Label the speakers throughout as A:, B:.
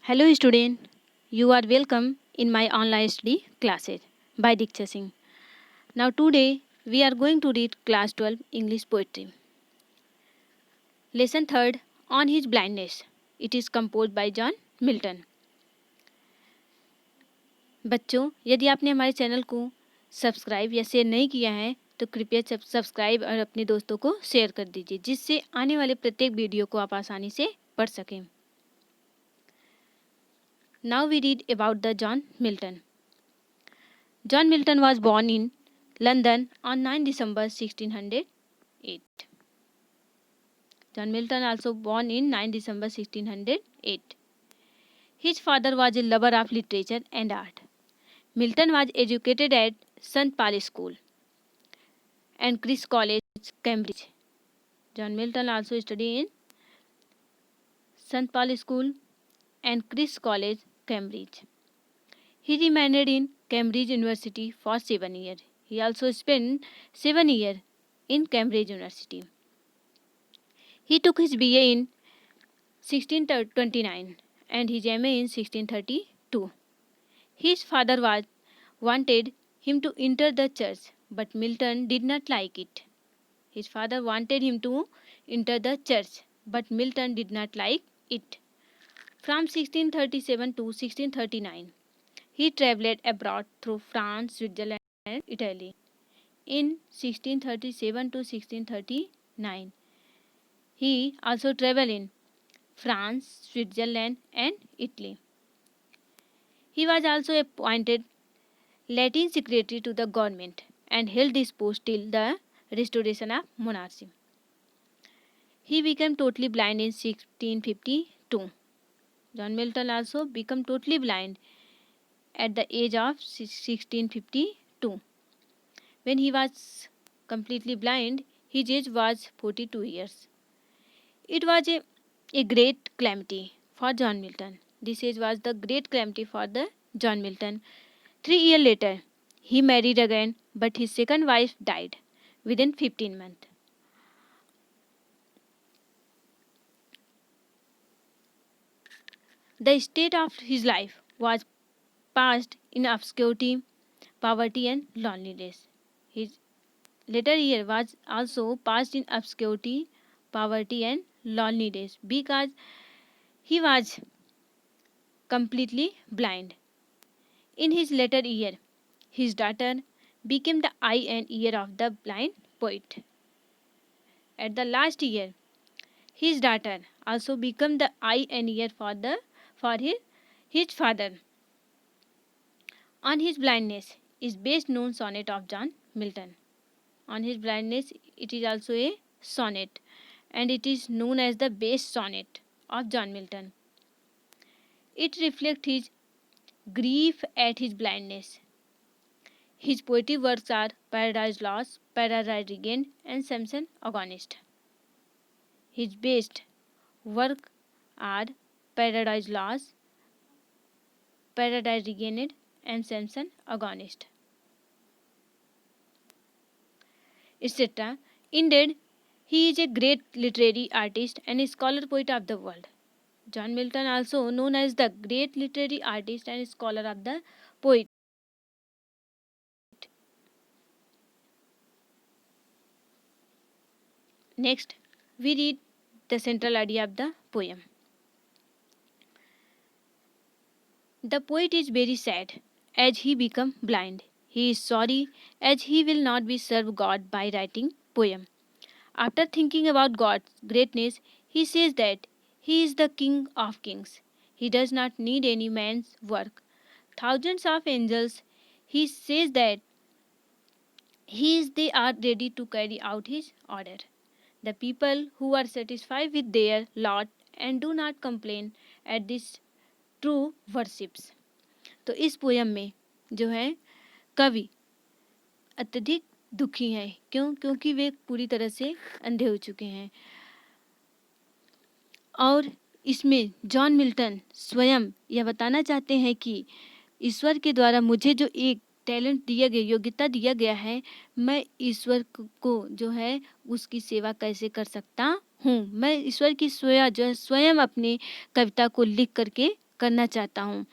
A: Hello student, you are welcome in my online study classes by Diksha Singh. Now today we are going to read class 12 English poetry. Lesson 3rd on his blindness. It is composed by John Milton. बच्चों, यदि आपने हमारे channel को subscribe या share नहीं किया है तो कृपया सब्सक्राइब और अपने दोस्तों को शेयर कर दीजिए जिससे आने वाले प्रत्येक वीडियो को आप आसानी से पढ़ सकें. Now we read about the John Milton. John Milton was born in London on 9 December 1608. John Milton also born in 9 December 1608. His father was a lover of literature and art. Milton was educated at St. Paul's School and Christ's College, Cambridge. John Milton also studied in St. Paul's School and Christ's College, Cambridge. He remained in Cambridge University for 7 years. He also spent 7 years in Cambridge University. He took his BA in 1629 and his MA in 1632. His father wanted him to enter the church, but Milton did not like it. His father wanted him to enter the church, but Milton did not like it. From 1637 to 1639, he travelled abroad through France, Switzerland, and Italy. In 1637 to 1639, he also travelled in France, Switzerland, and Italy. He was also appointed Latin secretary to the government and held this post till the restoration of monarchy. He became totally blind in 1652. John Milton also became totally blind at the age of 1652. When he was completely blind, his age was 42 years. It was a great calamity for John Milton. This age was the great calamity for the John Milton. 3 years later, he married again, but his second wife died within 15 months. The state of his life was passed in obscurity, poverty, and loneliness. His later year was also passed in obscurity, poverty, and loneliness because he was completely blind. In his later year, his daughter became the eye and ear of the blind poet. At the last year, his daughter also became the eye and ear for his father. On his blindness is best known sonnet of John Milton. On his blindness, it is also a sonnet, and it is known as the best sonnet of John Milton. It reflects his grief at his blindness. His poetic works are Paradise Lost, Paradise Regained, and Samson Agonist. His best works are Paradise Lost, Paradise Regained, and Samson Agonist, etc. Indeed, he is a great literary artist and a scholar poet of the world. John Milton, also known as the great literary artist and scholar of the poet. Next, we read the central idea of the poem. The poet is very sad as he become blind. He is sorry as he will not be served God by writing poem. After thinking about God's greatness, he says that he is the King of kings. He does not need any man's work. Thousands of angels, he says that they are ready to carry out his order. The people who are satisfied with their lot and do not complain at this true worships. तो इस poem में जो है कवि अत्यधिक दुखी हैं. क्योंकि वे पूरी तरह से अंधे हो चुके हैं. और इसमें जॉन मिल्टन स्वयं यह बताना चाहते हैं कि ईश्वर के द्वारा मुझे जो एक टैलेंट दिया गया, योग्यता दिया गया है, मैं ईश्वर को जो है उसकी सेवा कैसे कर सकता हूँ. मैं ईश्वर की सेवा जो है स्वयं अपनी कविता को लिख करके करना चाहता हूँ।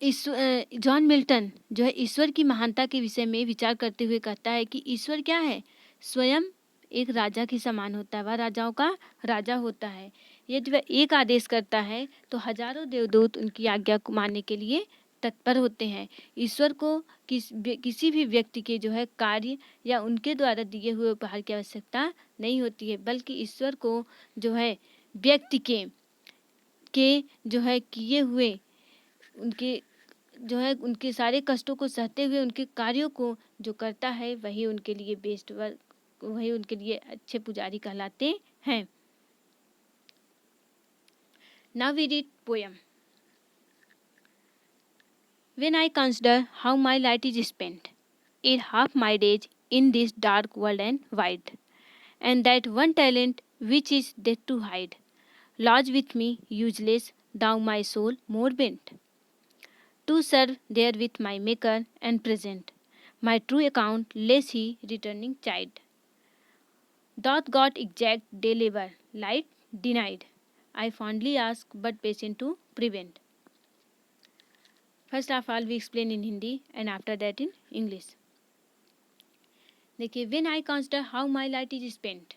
A: जॉन मिल्टन जो है ईश्वर की महानता के विषय में विचार करते हुए कहता है कि ईश्वर क्या है, स्वयं एक राजा के समान होता है, वह राजाओं का राजा होता है। यदि वह एक आदेश करता है तो हजारों देवदूत उनकी आज्ञा को मानने के लिए तत्पर होते हैं। ईश्वर को किसी भी व्यक्ति के जो है कार्य या उनके द्वारा दिए हुए उपहार की आवश्यकता नहीं होती है, बल्कि ईश्वर को जो है व्यक्ति के जो है किए हुए उनके जो है उनके सारे कष्टों को सहते हुए उनके कार्यों को जो करता है वही उनके लिए बेस्ट वर्क, वही उनके लिए अच्छे पुजारी कहलाते हैं। Now we read poem. When I consider how my light is spent, in half my days in this dark world and wide, and that one talent which is dead to hide, lodge with me useless, thou my soul more bent, to serve there with my maker and present, my true account less he returning child. Doth God exact day labor, light denied, I fondly ask but patient to prevent. First of all we explain in Hindi and after that in English. देखिए, when I consider how my light is spent,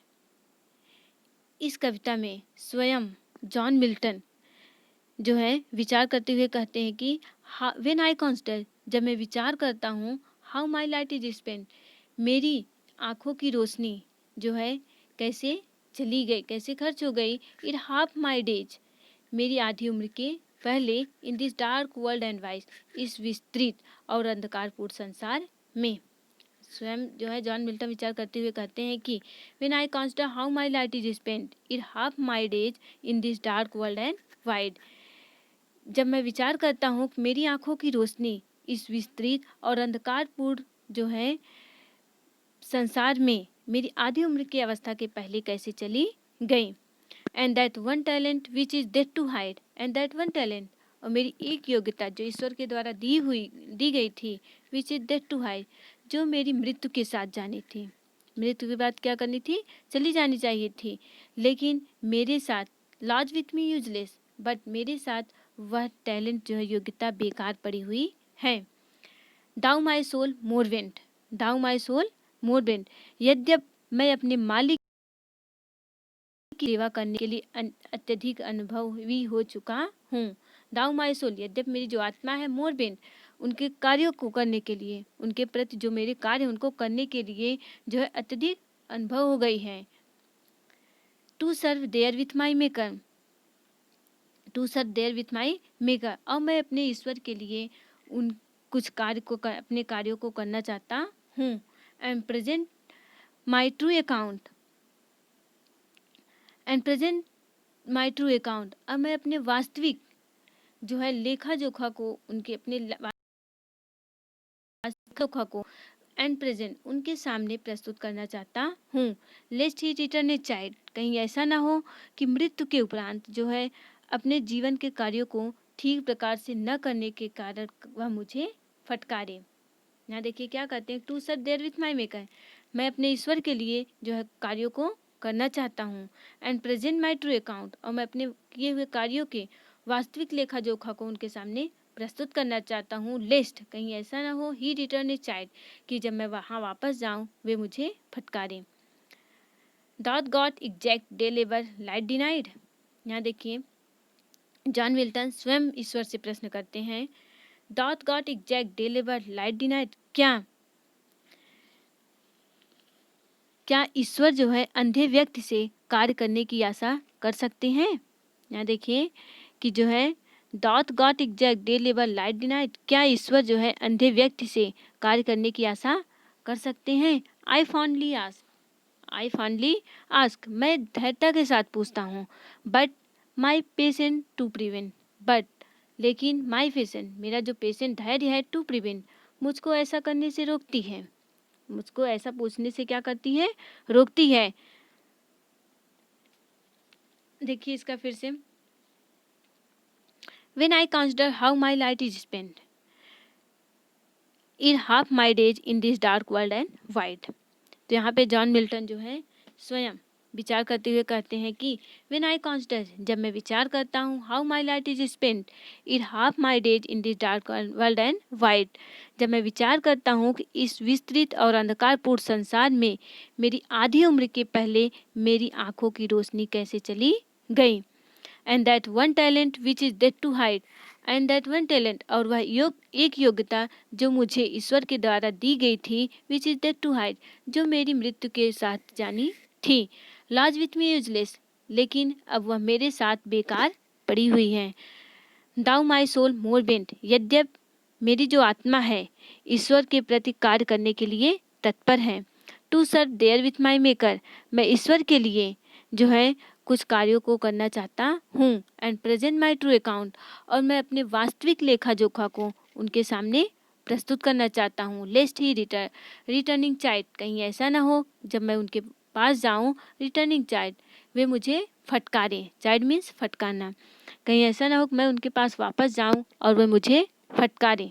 A: इस कविता में स्वयं John Milton जो है विचार करते हुए कहते हैं कि when I consider, जब मैं विचार करता हूँ, how my light is spent, मेरी आँखों की रोशनी जो है कैसे चली गई, कैसे खर्च हो गई, in half my days, मेरी आधी उम्र के पहले, in this dark world and wise, इस विस्तृत और अंधकारपूर्ण संसार में। स्वयं जो है जॉन मिल्टन विचार करते हुए कहते हैं कि when I consider how my light is spent in half my days in this dark world and wide, जब मैं विचार करता हूँ कि मेरी आँखों की रोशनी इस विस्तृत और अंधकारपूर्ण जो है संसार में मेरी आधी उम्र की अवस्था के पहले कैसे चली गई, and that one talent which is dead to hide, and that one talent, और मेरी एक योग्यता जो ईश्वर के द्वारा दी गई थी, which is dead to hide, जो मेरी मृत्यु के साथ जानी थी, मृत्यु के बाद क्या करनी थी, चली जानी चाहिए थी, लेकिन मेरे साथ lodge with me useless, but मेरे साथ वह टैलेंट जो है योग्यता बेकार पड़ी हुई है। Though my soul more bent, though my soul more bent, यद्यप मैं अपने मालिक की सेवा करने के लिए अत्यधिक अनुभवी हो चुका हूँ। दाउ माई सोल, यद्यप मेरी जो आत्मा है, मोर बेन, उनके कार्यों को करने के लिए, उनके प्रति जो मेरे कार्य उनको करने के लिए जो है अत्यधिक अनुभव हो गई है। To serve there with my maker, to serve there with my maker, और मैं अपने ईश्वर के लिए उन कुछ कार्य को अपने कार्यों को करना चाहता हूँ। And present my true account, and present my true account, अब मैं अपने वास्तविक जो है लेखा जोखा को, उनके अपने जोखा को एंड प्रेजेंट उनके सामने प्रस्तुत करना चाहता हूँ। लेस्ट ही रिटर्न ए चाइल्ड, कहीं ऐसा ना हो कि मृत्यु के उपरांत जो है अपने जीवन के कार्यों को ठीक प्रकार से न करने के कारण वह मुझे फटकारे। यहाँ देखिए क्या कहते हैं, to serve there with my maker, मैं अपने ईश्वर के लिए जो है कार्यों को करना चाहता हूँ। And present my true account, और मैं अपने किए हुए कार्यों के वास्तविक लेखा जोखा को उनके सामने प्रस्तुत करना चाहता हूँ। लेस्ट, कहीं ऐसा ना हो, ही रिटर्न ए चाइल्ड, कि जब मैं वहाँ वापस जाऊँ वे मुझे फटकारें। Doth God exact day labour light denied, यहाँ देखिए जॉन मिल्टन स्वयं ईश्वर से प्रश्न करते हैं, dot God exact day labour light denied, क्या ईश्वर जो है अंधे व्यक्ति से कार्य करने की आशा कर सकते हैं। यहाँ देखिए कि जो है dot God exact day labour light denied, क्या ईश्वर जो है अंधे व्यक्ति से कार्य करने की आशा कर सकते हैं। I fondly ask, I fondly ask, मैं धैर्यता के साथ पूछता हूँ। But my patient to prevent, but लेकिन माई पेशेंट, मेरा जो पेशेंट धैर्य है, टू प्रिवेंट, मुझको ऐसा करने से रोकती है, मुझको ऐसा पूछने से क्या करती है, रोकती है। देखिए इसका फिर से, When I consider how my light is spent in half my days in this dark world and wide, तो यहाँ पे जॉन मिल्टन जो है स्वयं विचार करते हुए कहते हैं कि व्हेन आई कॉन्सिडर, जब मैं विचार करता हूँ, how my life is spent in half my days in this dark world and white, जब मैं विचार करता हूँ कि इस विस्तृत और अंधकारपूर्ण संसार में मेरी आधी उम्र के पहले मेरी आंखों की रोशनी कैसे चली गई। And that one talent which is dead to hide, and that one talent, और वह एक योग्यता जो मुझे ईश्वर के द्वारा दी गई थी, which is dead to hide, जो मेरी मृत्यु के साथ जानी थी, लॉज विथ मी यूजलेस, लेकिन अब वह मेरे साथ बेकार पड़ी हुई है। Though my soul more bent, यद्यप मेरी जो आत्मा है ईश्वर के प्रति कार्य करने के लिए तत्पर है। To serve there with my maker, मैं ईश्वर के लिए जो है कुछ कार्यों को करना चाहता हूँ। And present my true account, और मैं अपने वास्तविक लेखा जोखा को उनके सामने प्रस्तुत करना चाहता हूँ। लेस्ट ही रिटर्निंग चाइल्ड, कहीं ऐसा ना हो जब मैं उनके पास जाऊँ, रिटर्निंग चाइल्ड, वे मुझे फटकारें, चाइल्ड मीन्स फटकारना, कहीं ऐसा ना हो कि मैं उनके पास वापस जाऊँ और वे मुझे फटकारें।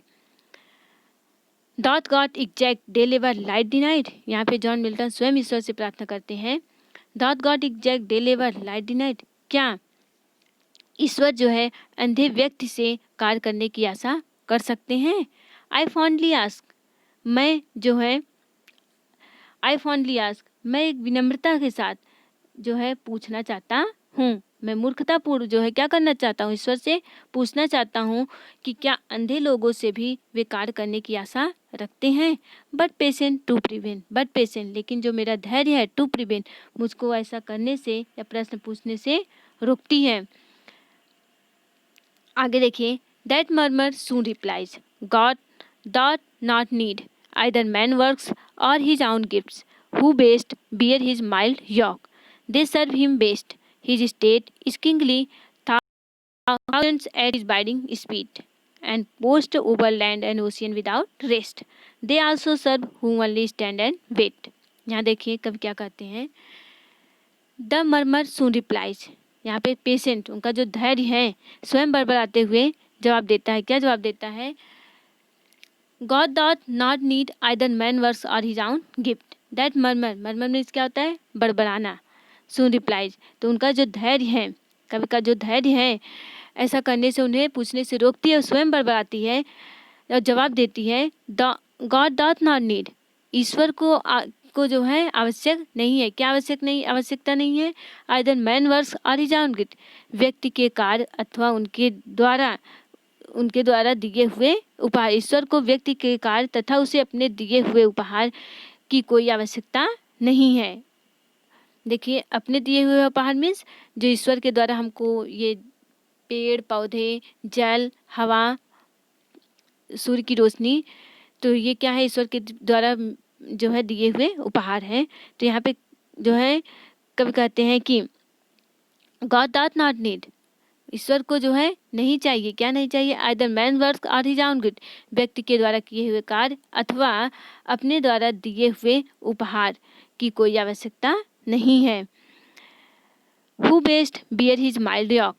A: डॉट गॉड एग्जैक्ट डे लेवर लाइट डिनाइड, यहाँ पे जॉन मिल्टन स्वयं ईश्वर से प्रार्थना करते हैं, डॉट गॉड एग्जैक्ट डे लेवर लाइट डिनाइड, क्या ईश्वर जो है अंधे व्यक्ति से कार्य करने की आशा कर सकते हैं। आई फॉन्डली आस्क, मैं जो है आई फॉन्डली आस्क, मैं एक विनम्रता के साथ जो है पूछना चाहता हूँ, मैं मूर्खतापूर्ण जो है क्या करना चाहता हूँ, ईश्वर से पूछना चाहता हूँ कि क्या अंधे लोगों से भी वे कार्य करने की आशा रखते हैं। But patient to prevent, but patient, लेकिन जो मेरा धैर्य है, टू प्रिवेंट, मुझको ऐसा करने से या प्रश्न पूछने से रोकती है। आगे देखिए, that murmur soon replies, God doth not need either man works or his own gifts, who best bear his mild yoke, they serve him best, his state is kingly, thousands at his biding speed, and post over land and ocean without rest, they also serve whom only stand and wait। यहाँ देखिए कवि क्या कहते हैं, the murmur soon replies, यहाँ पे patient, उनका जो धैर्य है, स्वयं बड़बड़ाते हुए जवाब देता है। क्या जवाब देता है, God doth not need either man works or his own gift, that murmur, murmur means क्या होता है, बड़बड़ाना, सून रिप्लाइज, तो उनका जो धैर्य है, कवि का जो धैर्य है, ऐसा करने से, उन्हें पूछने से रोकती है और स्वयं बड़बड़ाती है और जवाब देती है, गॉड डॉट नॉट नीड, ईश्वर को जो है आवश्यक नहीं है, क्या आवश्यकता नहीं है, either man works or his own gift, व्यक्ति के कार्य अथवा उनके द्वारा दिए हुए उपहार, ईश्वर को व्यक्ति के कार्य तथा उसे अपने दिए हुए उपहार की कोई आवश्यकता नहीं है। देखिए, अपने दिए हुए उपहार मीन्स जो ईश्वर के द्वारा हमको ये पेड़ पौधे, जल, हवा, सूर्य की रोशनी, तो ये क्या है, ईश्वर के द्वारा जो है दिए हुए उपहार हैं। तो यहाँ पे जो है कवि कहते हैं कि गॉड डॉट नॉट नीड, ईश्वर को जो है नहीं चाहिए, क्या नहीं चाहिए, आइदर मैन वर्क और हिज own गिफ्ट, व्यक्ति के द्वारा किए हुए कार्य अथवा अपने द्वारा दिए हुए उपहार की कोई आवश्यकता नहीं है। Who best bear his mild yoke,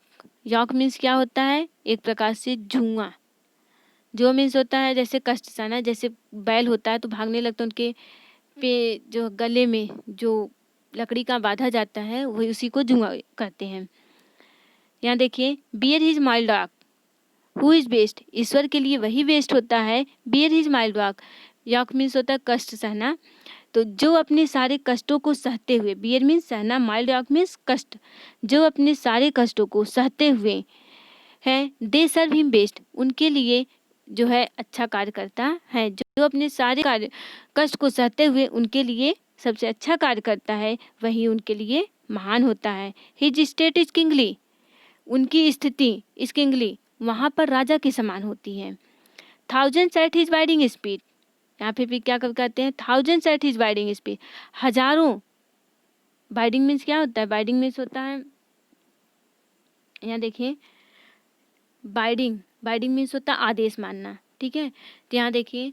A: yoke means क्या होता है, एक प्रकार से जुआ, जो मीन्स होता है जैसे कष्ट सहना, जैसे बैल होता है तो भागने लगता है, उनके पे जो गले में जो लकड़ी का बांधा जाता है वही उसी को जुआ कहते हैं। यहाँ देखिए, bear his mild yoke, who is best, ईश्वर के लिए वही बेस्ट होता है, bear his mild yoke, yoke means होता है कष्ट सहना, तो जो अपने सारे कष्टों को सहते हुए, बियर मीन्स सहना, माइल्ड यॉक मीन्स कष्ट, जो अपने सारे कष्टों को सहते हुए हैं, दे सर्व हिम बेस्ट, उनके लिए जो है अच्छा कार्य करता है, जो अपने सारे कार्य कष्ट को सहते हुए उनके लिए सबसे अच्छा कार्य करता है, वही उनके लिए महान होता है। हिज स्टेट इज किंगली, उनकी स्थिति इस किंगली, वहाँ पर राजा के समान होती है। Thousands at his biding speed, यहाँ पे भी क्या कहते हैं, thousands at his biding speed, हजारों, बाइडिंग मीन्स क्या होता है, बाइडिंग मीन्स होता है, यहाँ देखिए, बाइडिंग मीन्स होता है आदेश मानना, ठीक है। तो यहाँ देखिए,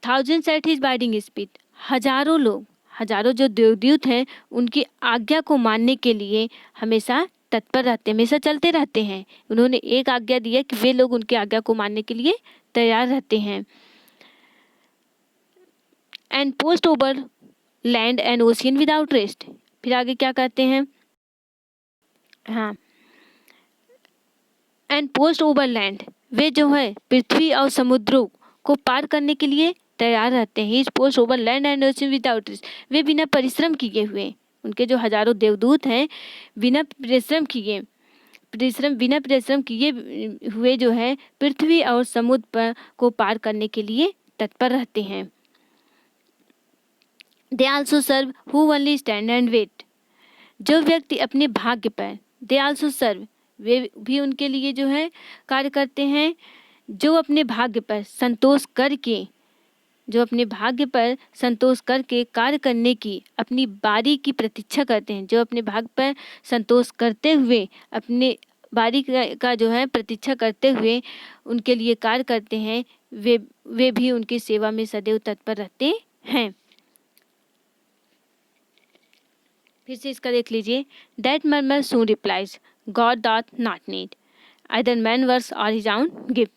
A: thousands at his biding speed, हजारों लोग, हजारों जो देवदूत हैं उनकी आज्ञा को मानने के लिए हमेशा तत्पर रहते हैं, हमेशा चलते रहते हैं। उन्होंने एक आज्ञा दी है कि वे लोग उनकी आज्ञा को मानने के लिए तैयार रहते हैं। And post over land and ocean without rest. फिर आगे क्या कहते हैं, हाँ, एंड पोस्ट ओवर लैंड, वे जो है पृथ्वी और समुद्रों को पार करने के लिए तैयार रहते हैं। इस post over land and ocean without rest, वे बिना परिश्रम किए हुए, उनके जो हजारों देवदूत हैं बिना परिश्रम किए हुए जो है पृथ्वी और समुद्र पर को पार करने के लिए तत्पर रहते हैं। They also serve who only stand and wait, जो व्यक्ति अपने भाग्य पर, दे आल्सो सर्व, वे भी उनके लिए जो है कार्य करते हैं, जो अपने भाग्य पर संतोष करके कार्य करने की अपनी बारी की प्रतीक्षा करते हैं, जो अपने भाग्य पर संतोष करते हुए अपने बारी का जो है प्रतीक्षा करते हुए उनके लिए कार्य करते हैं, वे भी उनकी सेवा में सदैव तत्पर रहते हैं। फिर से इसका देख लीजिए, that murmur soon replies God doth not need either man works or his own gift.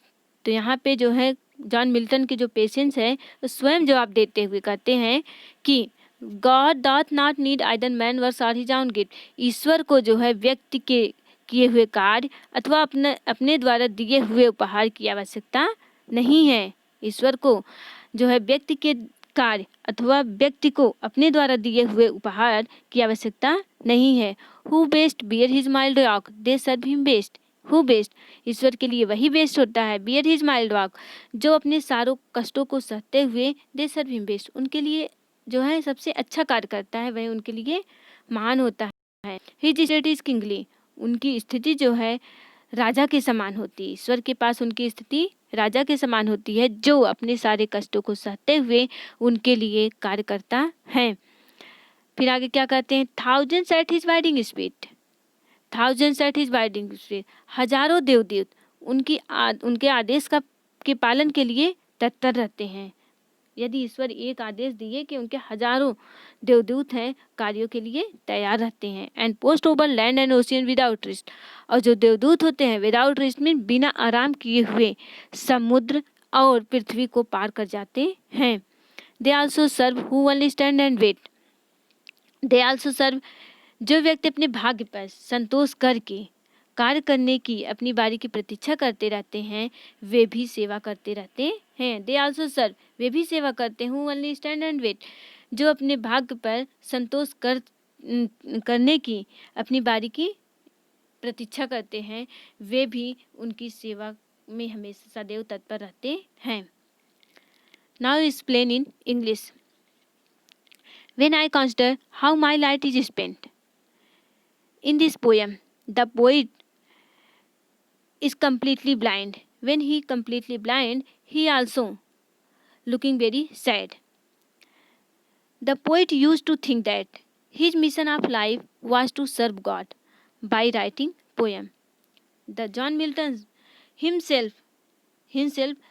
A: तो यहाँ पे जो है जॉन मिल्टन के जो पेशेंस है स्वयं जवाब देते हुए कहते हैं कि God doth not need either man works or his own gift, ईश्वर को जो है व्यक्ति के किए हुए कार्य अथवा अपने द्वारा दिए हुए उपहार की आवश्यकता नहीं है। ईश्वर को जो है व्यक्ति के कार्य अथवा व्यक्ति को अपने द्वारा दिए हुए उपहार की आवश्यकता नहीं है। Who best bear his mild yoke they serve him best, who best, ईश्वर के लिए वही बेस्ट होता है, बियर हिज माइल्ड वॉक, जो अपने सारों कष्टों को सहते हुए, दे सर्व हिम बेस्ट, उनके लिए जो है सबसे अच्छा कार्य करता है, वह उनके लिए महान होता है। हिज स्टेट इज किंगली, उनकी स्थिति जो है राजा के समान होती है। ईश्वर के पास उनकी स्थिति राजा के समान होती है, जो अपने सारे कष्टों को सहते हुए उनके लिए कार्य करता है। फिर आगे क्या कहते हैं, thousands at his bidding speed, thousands at his bidding speed, हजारों देवदूत उनके आदेश के पालन के लिए तत्पर रहते हैं। यदि ईश्वर एक आदेश दिए कि उनके हजारों देवदूत हैं कार्यों के लिए तैयार रहते हैं। And post over land and ocean without rest, और जो देवदूत होते हैं विदाउट रेस्ट में बिना आराम किए हुए समुद्र और पृथ्वी को पार कर जाते हैं। They also serve who only stand and wait, they also serve, जो व्यक्ति अपने भाग्य पर संतोष करके कार्य करने की अपनी बारी की प्रतीक्षा करते रहते हैं, वे भी सेवा करते रहते हैं। दे आल्सो सर्व, वे भी सेवा करते हैं, who only stand and wait, जो अपने भाग्य पर संतोष करने की अपनी बारी की प्रतीक्षा करते हैं, वे भी उनकी सेवा में हमेशा सदैव तत्पर रहते हैं। Now explain in English. When I consider how my light is spent in this poem, the poet is completely blind. When he completely blind, he also looking very sad. The poet used to think that his mission of life was to serve God by writing poem. The John Milton himself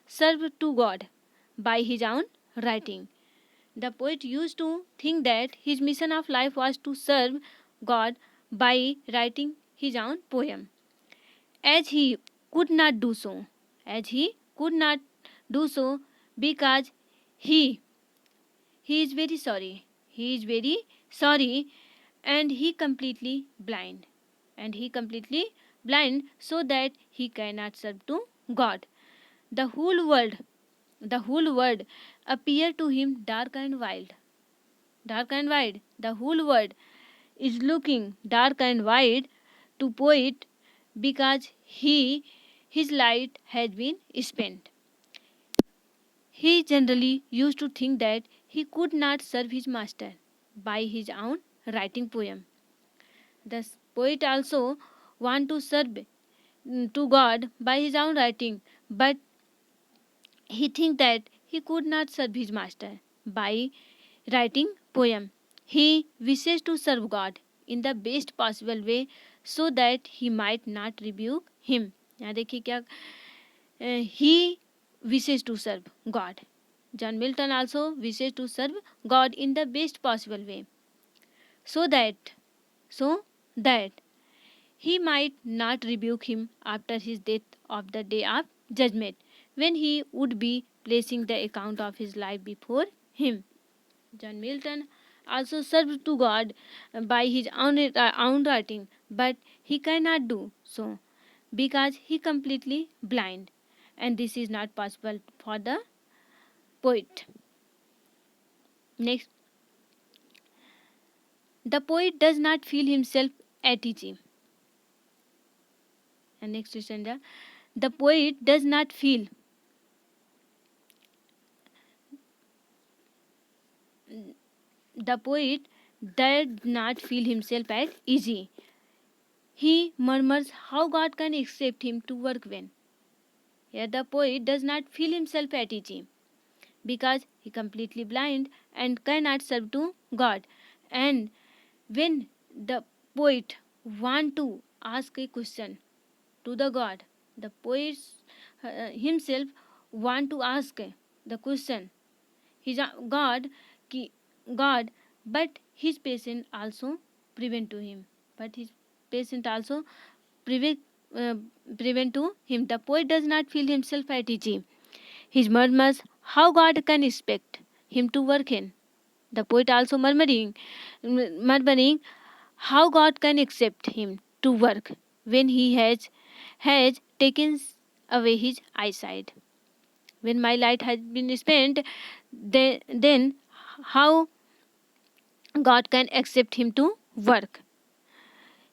A: served to God by his own writing. The poet used to think that his mission of life was to serve God by writing his own poem. As he could not do so, because he is very sorry. He is very sorry, and he completely blind. So that he cannot serve to God. The whole world appeared to him dark and wild. The whole world is looking dark and wide to poet because his light has been spent. He generally used to think that he could not serve his master by his own writing poem. The poet also want to serve to God by his own writing, but he think that he could not serve his master by writing poem. He wishes to serve God in the best possible way so that he might not rebuke him. यहाँ देखिए क्या, he wishes to serve God. John Milton also wishes to serve God in the best possible way so that he might not rebuke him after his death of the day of judgment, when he would be placing the account of his life before him. John Milton also serve to God by his own writing, but he cannot do so because he completely blind, and this is not possible for the poet. Next, the poet does not feel himself at ease. And next is the poet does not feel the poet did not feel himself at easy. He murmurs how God can accept him to work when. Here the poet does not feel himself at ease because he completely blind and cannot serve to God. And when the poet want to ask a question to the God, the poet himself want to ask the question. His God, ki, God, but his patient also prevent to him. But his patient also prevent uh, prevent to him. The poet does not feel himself at ease. His murmurs how God can expect him to work in. The poet also murmuring how God can accept him to work when he has taken away his eyesight. When my light has been spent, then how God can accept him to work.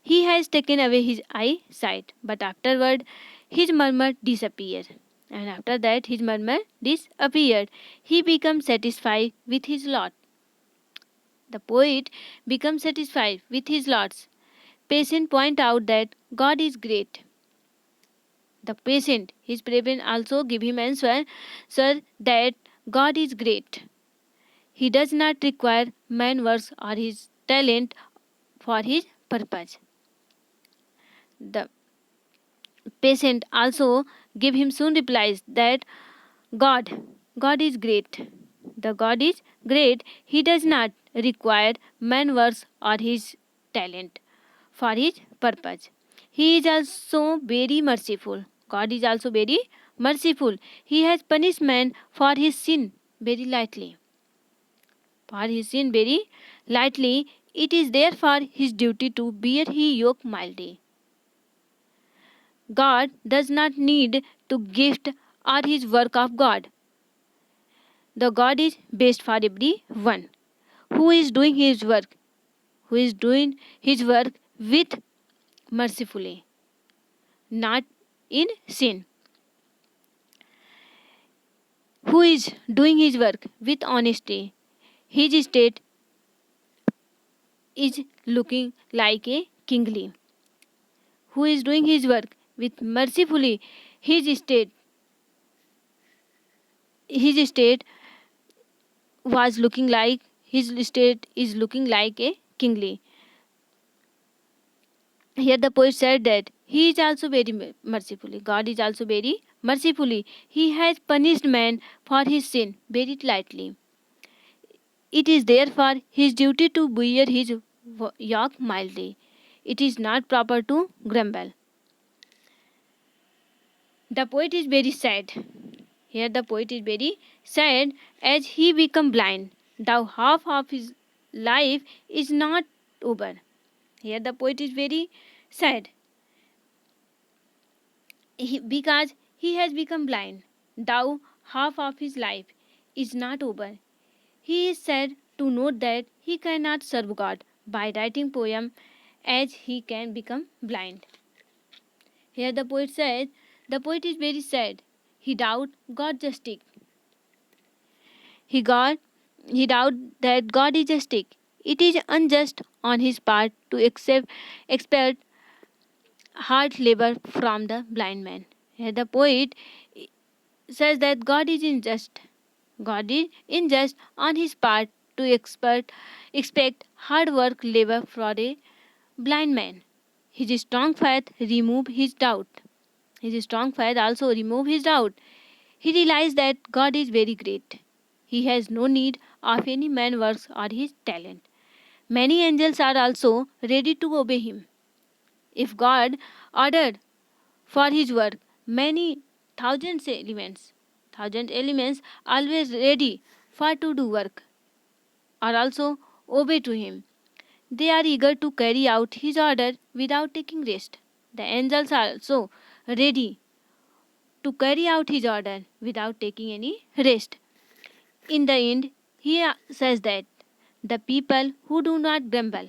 A: He has taken away his eyesight, but afterward his murmur disappeared. And after that his murmur disappeared. He becomes satisfied with his lot. The poet becomes satisfied with his lots. Patient point out that God is great. The patient, his parent also give him answer, sir, that God is great. He does not require man works or his talent for his purpose. The patient also give him soon replies that God, God is great. The God is great. He does not require man works or his talent for his purpose. He is also very merciful. God is also very merciful. He has punished man for his sin very lightly. For his sin very lightly, it is therefore his duty to bear his yoke mildly. God does not need to gift or his work of God. The God is best for everyone who is doing his work, who is doing his work with mercifully, not in sin. Who is doing his work with honesty. His state is looking like a kingly. Who is doing his work with mercifully. His state was looking like his state is looking like a kingly. Here the poet said that he is also very mercifully. God is also very mercifully. He has punished man for his sin very lightly. It is therefore his duty to bear his yoke mildly. It is not proper to grumble. The poet is very sad. Here the poet is very sad as he become blind. The half of his life is not over. Here the poet is very sad because he has become blind. Thou half of his life is not over. He is sad to note that he cannot serve God by writing poem as he can become blind. Here the poet says, the poet is very sad. He doubt God justice. He got he doubt that God is justice. It is unjust on his part to expect hard labor from the blind man. Here the poet says that God is unjust. God is unjust on his part to expect hard work labor for a blind man. His strong faith remove his doubt. His strong faith also remove his doubt. He realized that God is very great. He has no need of any man works or his talent. Many angels are also ready to obey him. If God ordered for his work many thousand elements always ready for to do work are also obey to him. They are eager to carry out his order without taking rest. The angels are also ready to carry out his order without taking any rest. In the end, he says that the people who do not grumble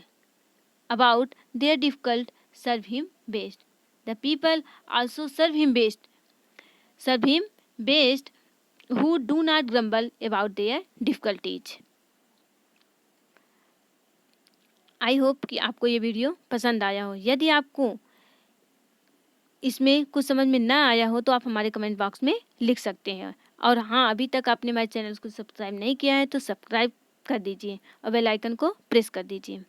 A: about their difficult serve him best. The people also serve him best who do not grumble about their difficulties. I hope कि आपको ये video पसंद आया हो. यदि आपको इसमें कुछ समझ में ना आया हो तो आप हमारे कमेंट बॉक्स में लिख सकते हैं. और हाँ, अभी तक आपने हमारे चैनल को सब्सक्राइब नहीं किया है तो सब्सक्राइब कर दीजिए और बेल आइकन को प्रेस कर दीजिए.